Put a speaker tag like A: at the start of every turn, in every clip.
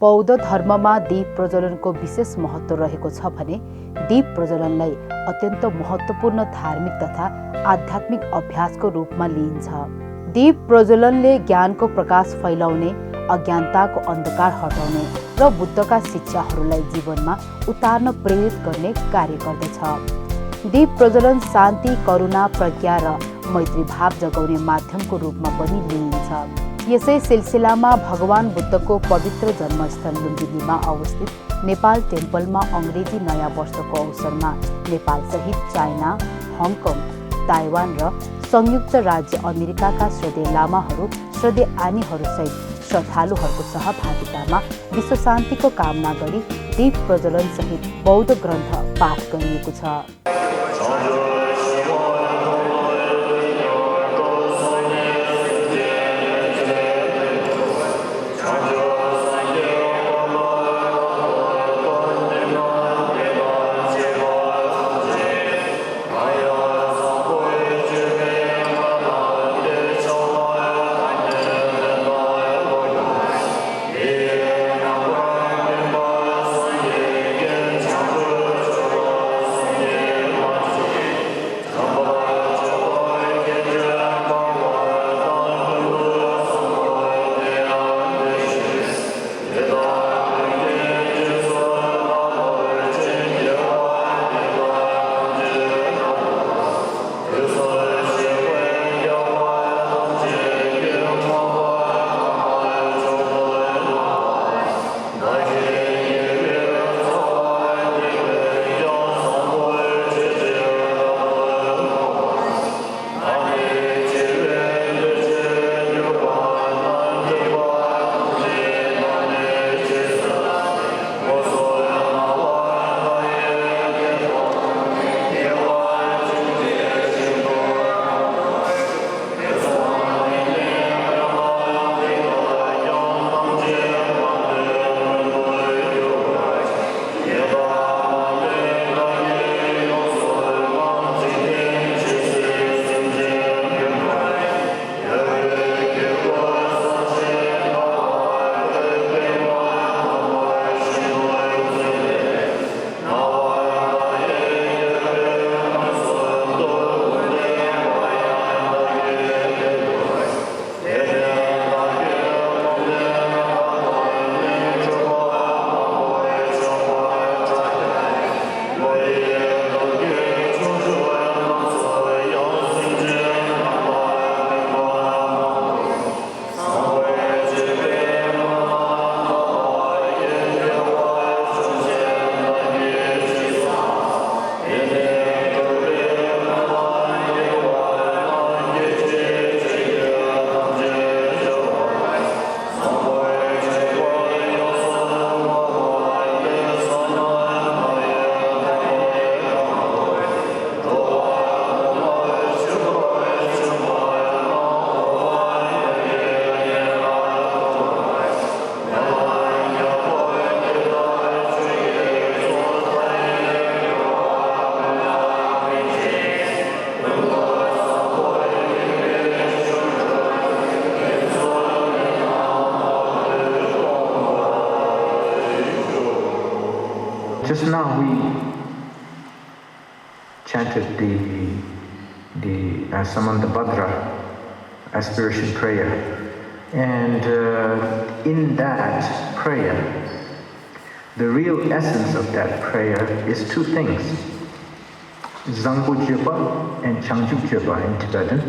A: बौद्ध धर्ममा दीप प्रज्वलनको विशेष महत्त्व रहेको छ भने दीप प्रज्वलनलाई अत्यन्त महत्त्वपूर्ण धार्मिक तथा आध्यात्मिक अभ्यासको रूपमा लिइन्छ। दीप प्रज्वलनले ज्ञानको प्रकाश फैलाउने, अज्ञानताको अन्धकार हटाउने र बुद्धका शिक्षाहरूलाई जीवनमा उतार्न प्रेरित गर्ने कार्य गर्दछ। दीप प्रज्वलन शान्ति, करुणा, प्रज्ञा र मैत्री भाव जगाउने माध्यमको रूपमा पनि लिइन्छ। यसै सिलसिलामा भगवान बुद्धको पवित्र जन्मस्थल लुम्बिनीमा अवस्थित नेपाल टेम्पलमा अङ्ग्रेजी नयाँ वर्षको अवसरमा नेपालसहित चाइना, हङकङ, ताइवान र संयुक्त राज्य अमेरिकाका श्रद्धेय लामाहरू, श्रद्धेय आनीहरूसहित श्रद्धालुहरूको सहभागितामा विश्व शान्तिको कामना गरी दीप प्रज्वलन सहित बौद्ध ग्रन्थ पाठ गरिएको छ।
B: Just now we chanted the Samanthabhadra aspiration prayer, and in that prayer, the real essence of that prayer is two things: Zangbujapa and Changjukjapa in Tibetan,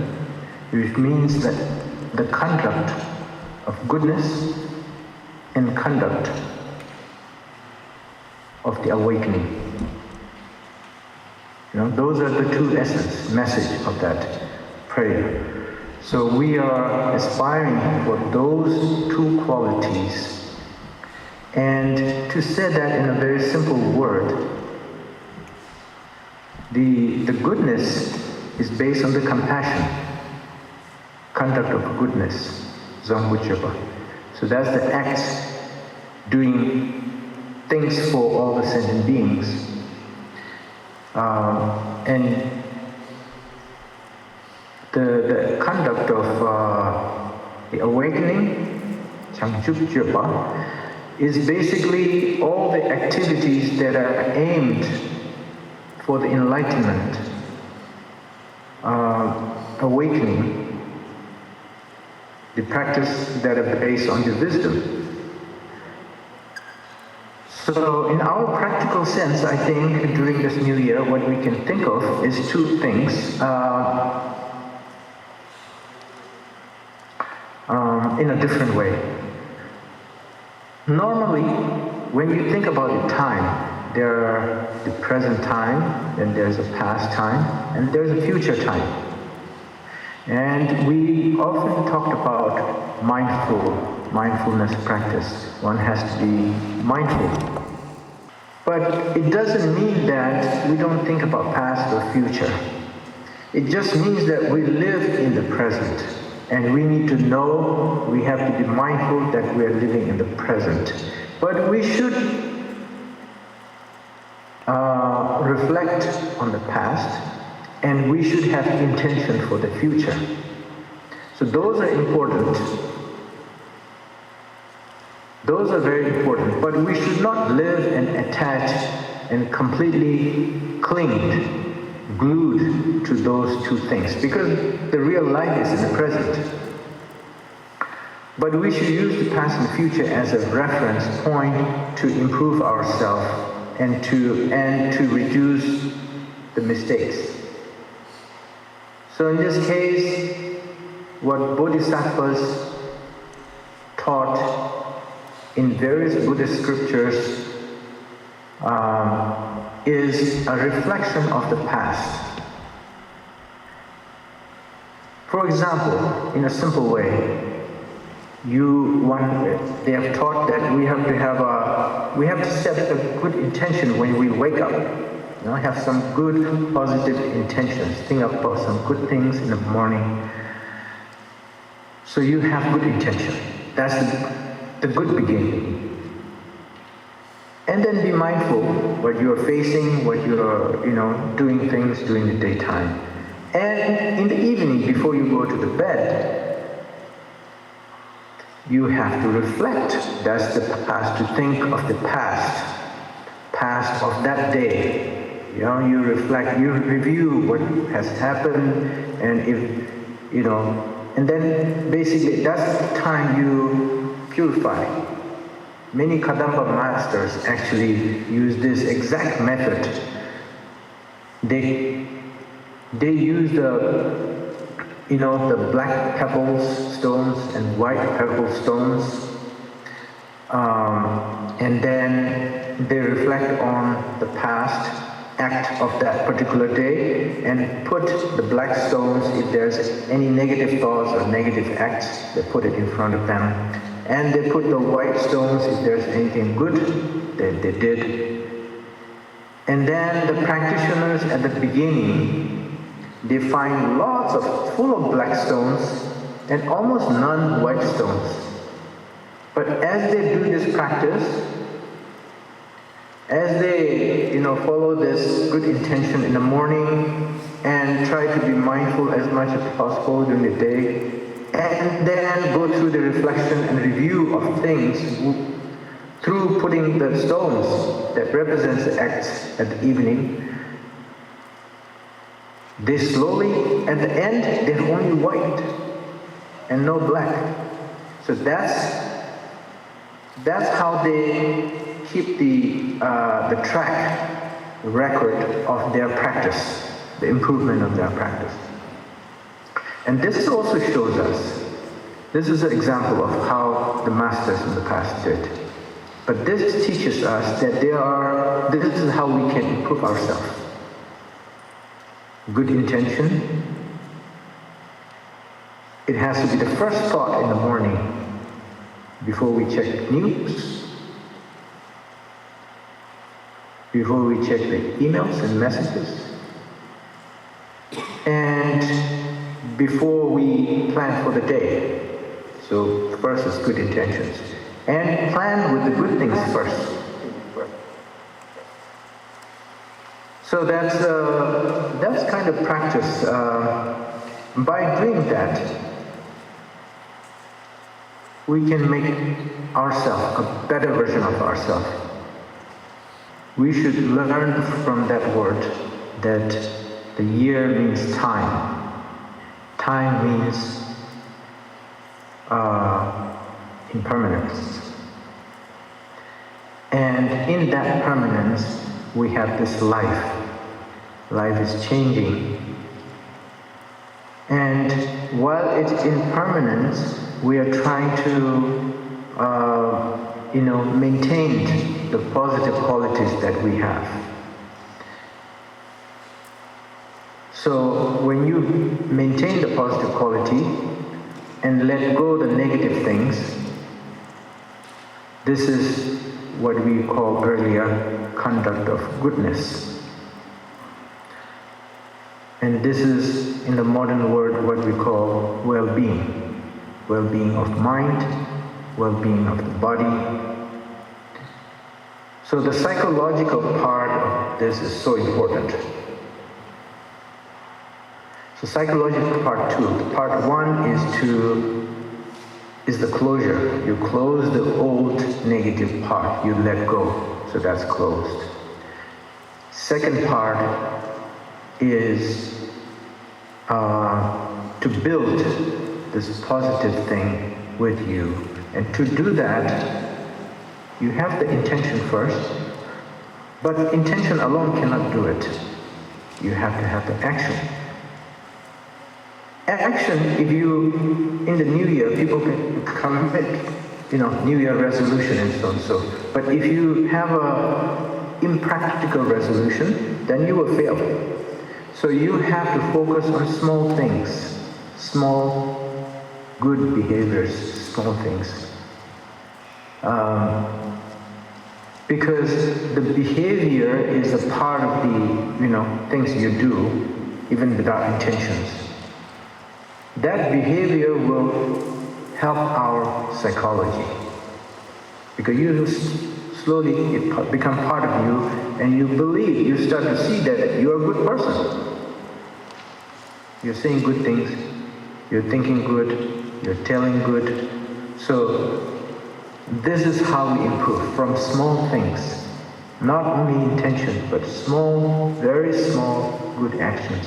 B: which means that the conduct of goodness and conduct of the awakening. Those are the two essence, message of that prayer. So we are aspiring for those two qualities. And to say that in a very simple word, the goodness is based on the compassion, conduct of goodness, Zangbujapa. So that's the act doing things for all the sentient beings. And the conduct of the awakening, Changjukjapa, is basically all the activities that are aimed for the enlightenment, awakening, the practice that are based on the wisdom. So in our practical sense, I think during this new year, what we can think of is two things. In a different way. Normally, when you think about the time, there are the present time, then there's a past time, and there's a future time. And we often talked about mindfulness practice. One has to be mindful. But it doesn't mean that we don't think about past or future. It just means that we live in the present. And we need to know, we have to be mindful that we are living in the present. But we should reflect on the past, and we should have intention for the future. So those are important. Those are very important, but we should not live and attach and completely glued to those two things, because the real life is in the present. But we should use the past and future as a reference point to improve ourselves and to reduce the mistakes. So in this case, what Bodhisattvas taught in various Buddhist scriptures is a reflection of the past. For example, in a simple way, they have taught that we have to set a good intention when we wake up. Have some good positive intentions. Think about some good things in the morning. So you have good intention. That's the good beginning. And then be mindful what you are facing, what you are, doing things during the daytime. And in the evening, before you go to the bed, you have to reflect. That's the past, to think of the past of that day. You reflect, you review what has happened, and and then basically that's the time you purify. Many Kadamba masters actually use this exact method. They use the black pebbles stones and white pebble stones, and then they reflect on the past act of that particular day and put the black stones, if there's any negative thoughts or negative acts, they put it in front of them. And they put the white stones if there's anything good that they did. And then the practitioners at the beginning, they find lots of full of black stones and almost none white stones. But as they do this practice, as they follow this good intention in the morning and try to be mindful as much as possible during the day, and then go through the reflection and review of things through putting the stones that represents the acts at the evening, they slowly, at the end, they're only white and no black. So that's how they keep the record of their practice, the improvement of their practice. And this also shows us, this is an example of how the masters in the past did. But this teaches us that this is how we can improve ourselves. Good intention. It has to be the first thought in the morning before we check news, before we check the emails and messages, and before we plan for the day. So first is good intentions. And plan with the good things first. So that's kind of practice. By doing that, we can make ourselves a better version of ourselves. We should learn from that word that the year means time. Time means impermanence. And in that permanence, we have this life. Life is changing. And while it's in permanence, we are trying to, maintain the positive qualities that we have. So when you maintain the positive quality and let go the negative things, this is what we called earlier conduct of goodness. And this is, in the modern word, what we call well-being. Well-being of mind, well-being of the body. So the psychological part of this is so important. So psychological part two. The part one is the closure. You close the old negative part. You let go. So that's closed. Second part is to build this positive thing with you. And to do that, you have the intention first, but intention alone cannot do it. You have to have the action. Action, if you, in the new year, people can commit, New Year resolution and so on and so. But if you have a impractical resolution, then you will fail. So you have to focus on small things, small good behaviors, small things. Because the behavior is a part of the, things you do, even without intentions. That behavior will help our psychology. Because you slowly, it become part of you, and you believe, you start to see that you're a good person. You're saying good things, you're thinking good, you're telling good. So this is how we improve, from small things. Not only intention, but small, very small good actions.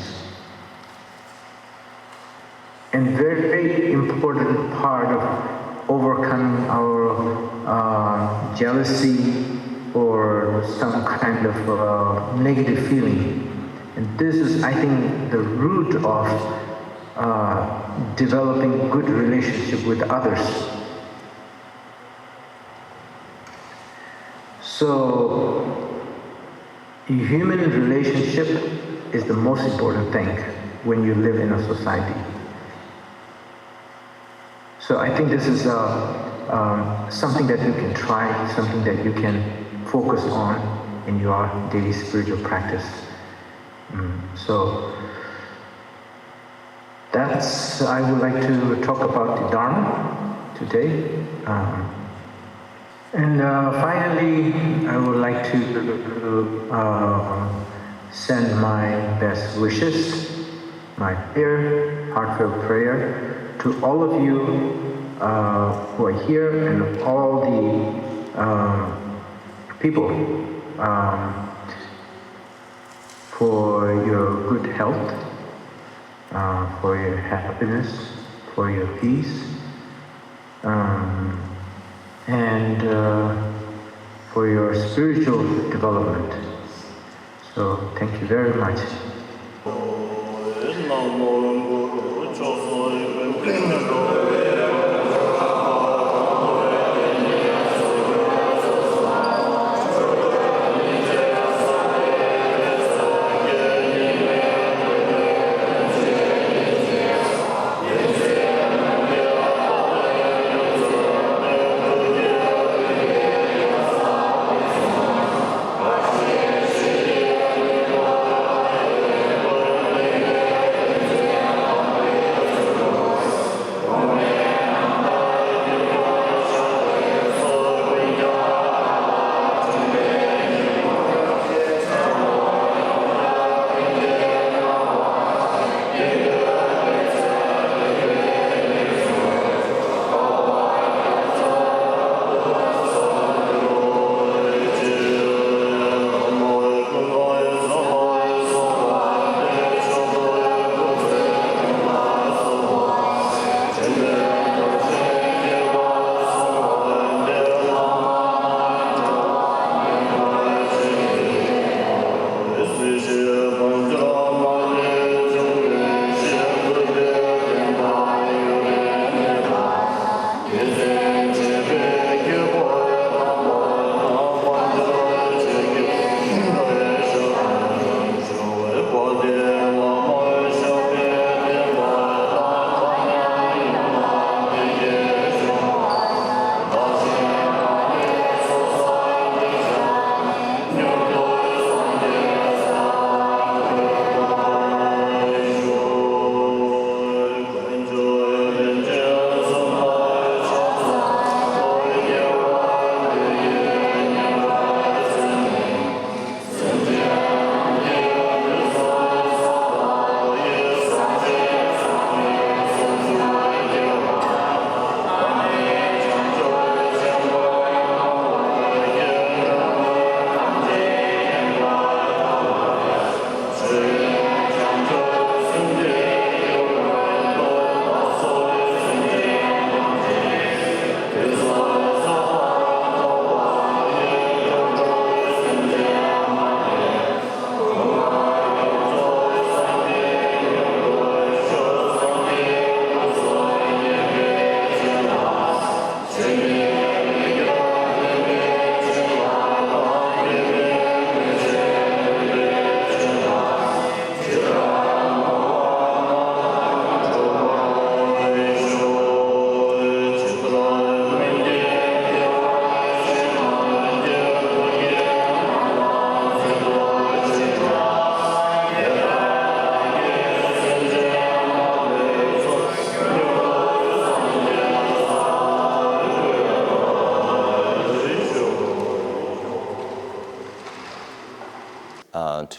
B: And very important part of overcoming our jealousy or some kind of negative feeling. And this is, I think, the root of developing good relationship with others. So, human relationship is the most important thing when you live in a society. So I think this is something that you can try, something that you can focus on in your daily spiritual practice. So I would like to talk about the Dharma today. And finally, I would like to send my best wishes, my heartfelt prayer to all of you who are here and all the people for your good health, for your happiness, for your peace, and for your spiritual development. So thank you very much.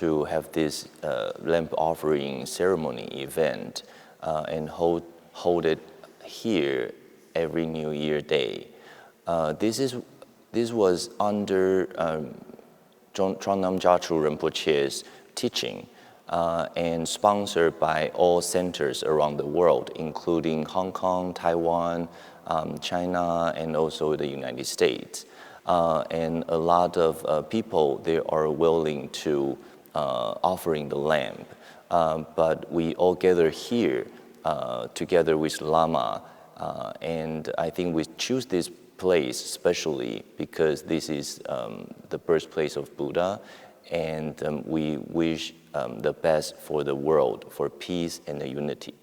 C: to have this lamp offering ceremony event and hold it here every New Year Day. This was under Tronnam Gyatso Rinpoche's teaching and sponsored by all centers around the world, including Hong Kong, Taiwan, China, and also the United States. And a lot of people, they are willing to offering the lamp. But we all gather here together with Lama, and I think we choose this place especially because this is the birthplace of Buddha, and we wish the best for the world, for peace and unity.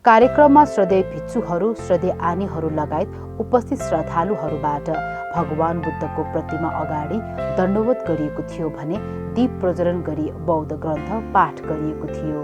A: कार्यक्रममा श्रद्धेय भिक्षुहरू, श्रद्धेय आनीहरू लगायत उपस्थित श्रद्धालुहरूबाट भगवान बुद्धको प्रतिमा अगाडि दण्डवत गरिएको थियो भने दीप प्रज्वलन गरी बौद्ध ग्रन्थ पाठ गरिएको थियो।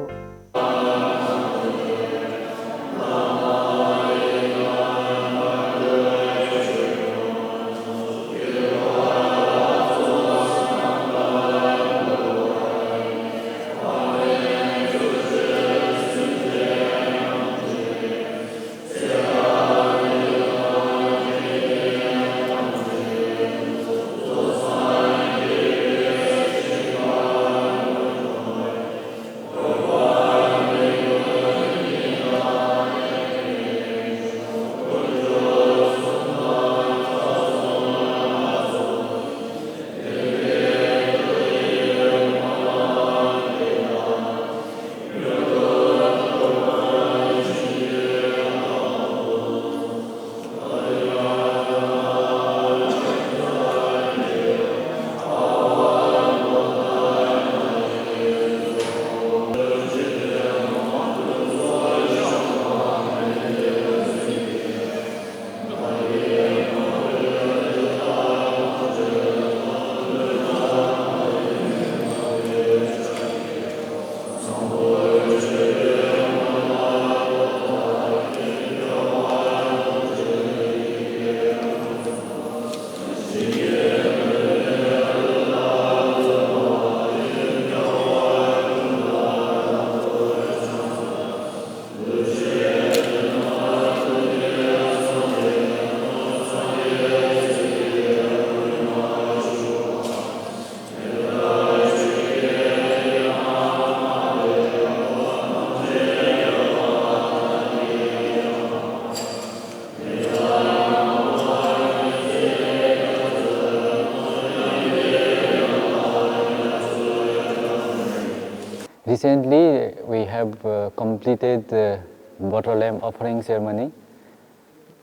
D: Recently, we have completed the water lamp offering ceremony.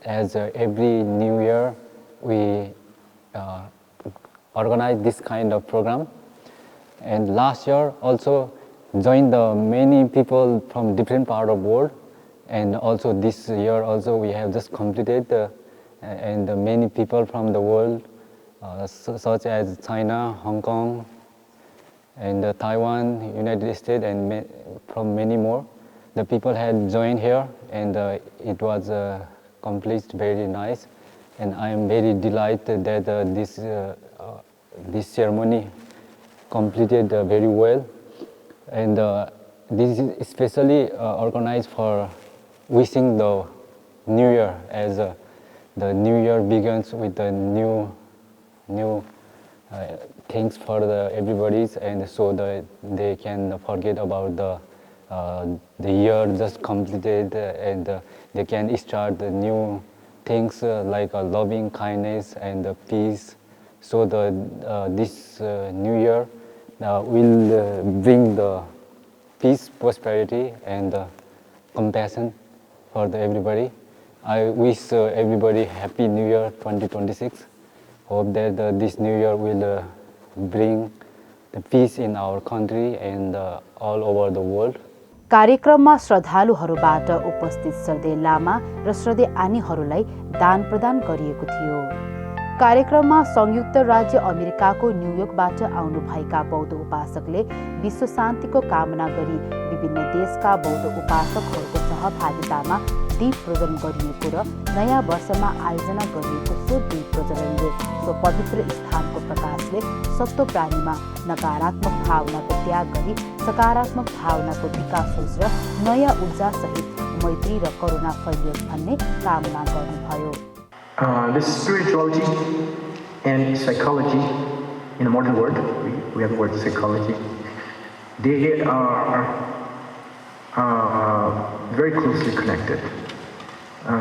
D: As every New Year, we organize this kind of program. And last year also joined many people from different part of the world. And also this year also we have just completed and many people from the world such as China, Hong Kong, and Taiwan, United States, and from many more. The people had joined here, and it was accomplished very nice. And I am very delighted that this ceremony completed very well. And this is especially organized for wishing the New Year, as the New Year begins with the new things for everybody's, and so that they can forget about the year just completed, and they can start the new things like loving kindness and peace. So this New Year will bring the peace, prosperity, and compassion for everybody. I wish everybody Happy New Year 2026. Hope that this New Year will bring the peace in our country and all over the world.
A: कार्यक्रममा श्रद्धालुहरूबाट उपस्थित श्रद्धेय लामा र श्रद्धेय आनीहरूलाई दान प्रदान गरिएको थियो। कार्यक्रममा संयुक्त राज्य अमेरिकाको न्युयोर्कबाट आउनुभएका बौद्ध उपासकले विश्व शान्तिको कामना गरी विभिन्न देशका बौद्ध उपासकहरूको सहभागितामा दीप प्रज्वलन गरिएको र नयाँ वर्षमा आयोजना गरिएको सो दीप प्रज्वलनले सो पवित्र स्थानको प्रकाशले सत्व प्राणीमा नकारात्मक भावनाको त्याग गरी सकारात्मक भावनाको विकास होस् र नयाँ ऊर्जासहित मैत्री र करुणा फैलियोस् भन्ने कामना गर्नुभयो।
B: This spirituality and psychology in a modern world, we have the word psychology, they are very closely connected.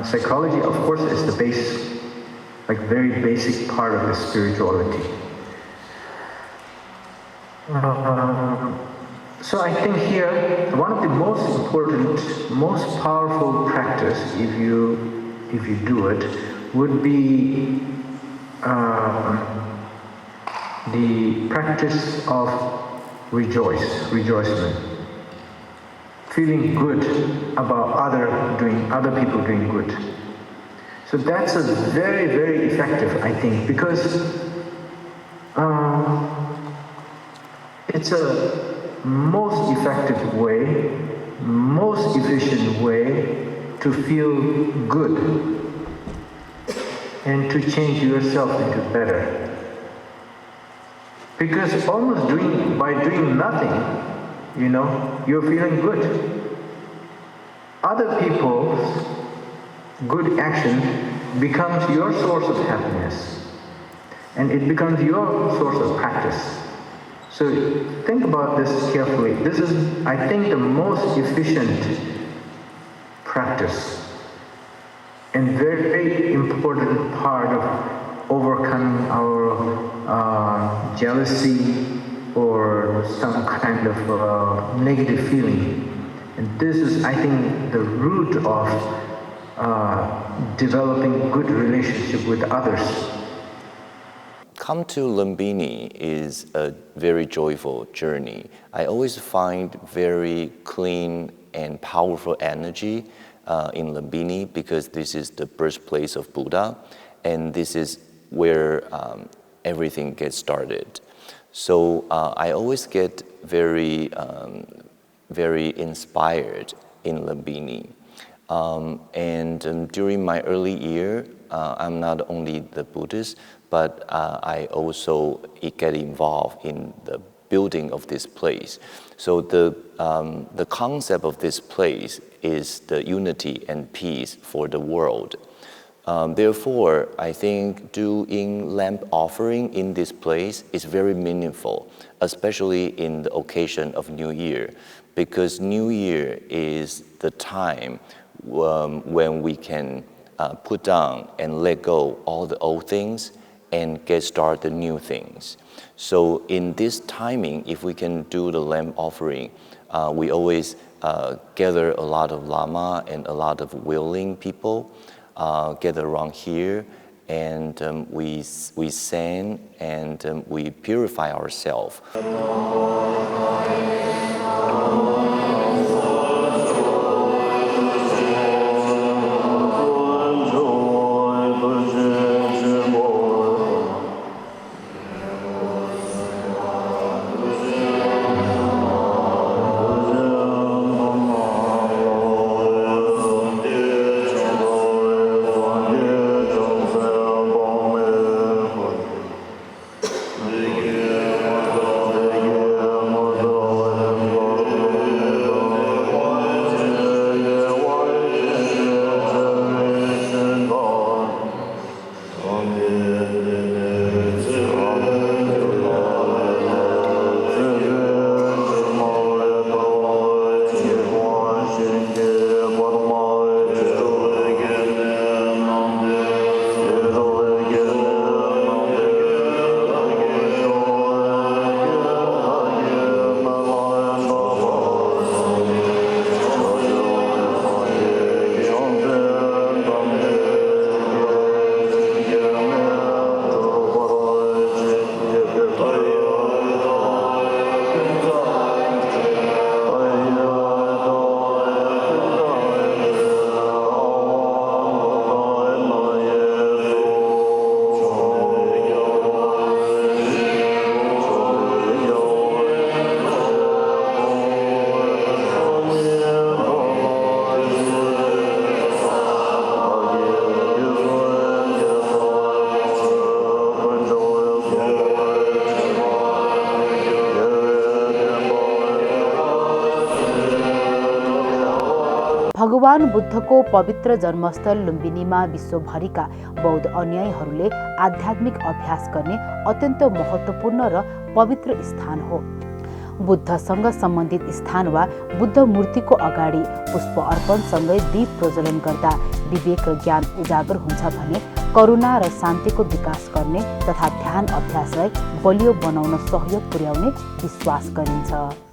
B: Psychology, of course, is the base, like very basic part of the spirituality. So I think here, one of the most important, most powerful practice, if you do it, would be the practice of rejoicement, feeling good about other people doing good. So that's a very, very effective, I think, because it's a most effective way, most efficient way to feel good and to change yourself into better. Because by doing nothing, you're feeling good. Other people's good action becomes your source of happiness, and it becomes your source of practice. So think about this carefully. This is, I think, the most efficient practice and very important part of overcoming our jealousy or some kind of negative feeling. And this is, I think, the root of developing good relationship with others.
C: Come to Lumbini is a very joyful journey. I always find very clean and powerful energy in Lumbini because this is the birthplace of Buddha, and this is where everything gets started. So I always get very inspired in Lumbini. And during my early year, I'm not only the Buddhist, but I also get involved in the building of this place. So the concept of this place is the unity and peace for the world. Therefore, I think doing lamp offering in this place is very meaningful, especially in the occasion of New Year, because New Year is the time when we can put down and let go all the old things and get started new things. So in this timing, if we can do the lamp offering, we always gather a lot of lama and a lot of willing people gather around here, and we sing and we purify ourselves.
A: भगवान बुद्धको पवित्र जन्मस्थल लुम्बिनीमा विश्वभरिका बौद्ध अनुयायीहरूले आध्यात्मिक अभ्यास गर्ने अत्यन्त महत्त्वपूर्ण र पवित्र स्थान हो। बुद्धसँग सम्बन्धित स्थान वा बुद्ध मूर्तिको अगाडि पुष्प अर्पणसँगै दीप प्रज्वलन गर्दा विवेक र ज्ञान उजागर हुन्छ भने करुणा र शान्तिको विकास गर्ने तथा ध्यान अभ्यासलाई बलियो बनाउन सहयोग पुर्याउने विश्वास गरिन्छ।